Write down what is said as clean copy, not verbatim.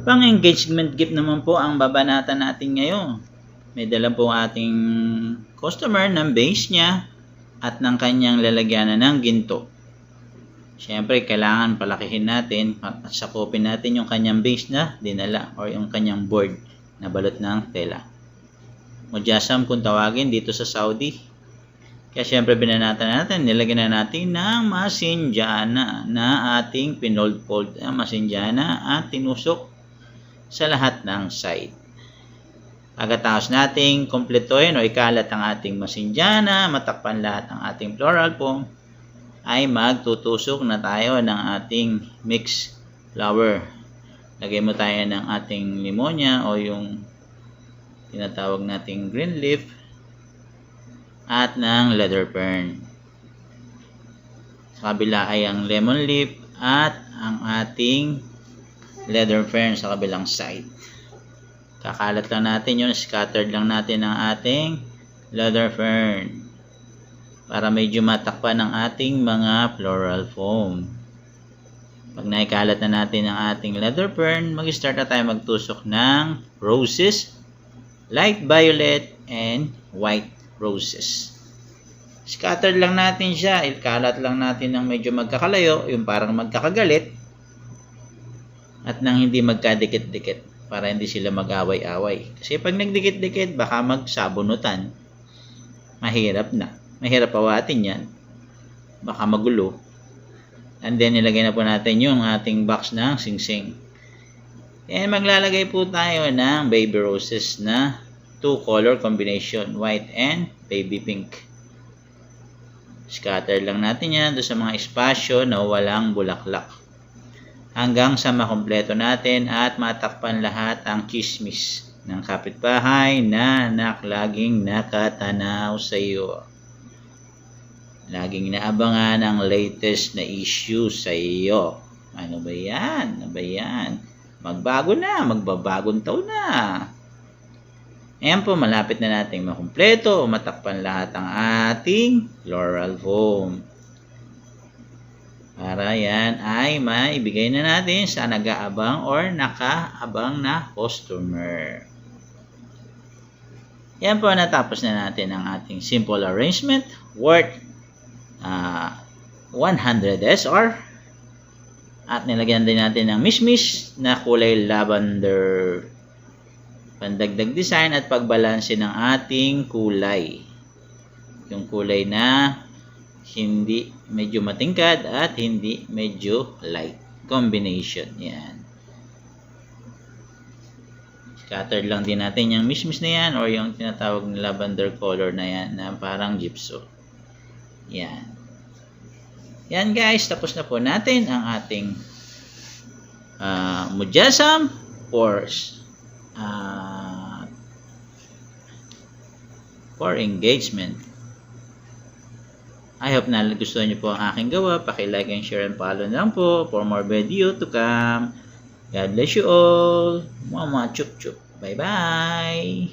Pang engagement gift naman po ang babanatan natin ngayon. May dala po ating customer ng base niya at ng kanyang lalagyanan ng ginto. Siyempre, kailangan palakihin natin at sakupin natin yung kanyang base na dinala or yung kanyang board na balot ng tela. Mujassam kung tawagin dito sa Saudi. Kaya siyempre binanatan natin, nilagyan na natin ng masinjana na ating pinold-fold ang masinjana at tinusok sa lahat ng side. Pagkatapos nating kumpletuhin o ikalat ang ating masinjana, matakpan lahat ng ating floral foam, ay magtutusok na tayo ng ating mixed flower. Lagay mo tayo ng ating limonya o yung tinatawag nating green leaf at ng leather fern. Sa kabila ay ang lemon leaf at ang ating leather fern sa kabilang side. Kakalat lang natin yun, scattered lang natin ang ating leather fern para medyo matakpan ng ating mga floral foam. Pag naikalat na natin ang ating leather fern, mag-start na tayo magtusok ng roses, light violet, and white roses. Scattered lang natin siya, ikalat lang natin ng medyo magkakalayo, yung parang magkakagalit, at nang hindi magkadikit-dikit para hindi sila mag-away-away. Kasi pag nagdikit-dikit, baka magsabunutan. Mahirap na. Mahirap awatin yan. Baka magulo. And then, nilagay na po natin yung ating box ng singsing. And maglalagay po tayo ng baby roses na 2 color combination, white and baby pink. Scatter lang natin yan doon sa mga espasyo na walang bulaklak. Hanggang sa makumpleto natin at matakpan lahat ang chismis ng kapitbahay na laging nakatanaw sa iyo. Laging naabangan ang latest na issue sa iyo. Ano ba yan? Ano ba yan? Magbago na, magbabagong taon na. Ayan po, malapit na nating makumpleto o matakpan lahat ang ating floral foam. Para yan ay maibigay na natin sa nag-aabang or nakaabang na customer. Yan po, natapos na natin ang ating simple arrangement worth 100 SR. At nilagyan din natin ng mismis na kulay lavender. Pandagdag design at pagbalanse ng ating kulay. Yung kulay na hindi medyo matingkad at hindi medyo light. Combination. Yan. Scattered lang din natin yung mismis na yan or yung tinatawag na lavender color na yan na parang gypsum. Yan. Yan guys, tapos na po natin ang ating mujassam for engagement. I hope na gustuhan niyo po ang aking gawa. Paki-like and share and follow na lang po for more video to come. God bless you all. Mama chup chup. Bye bye.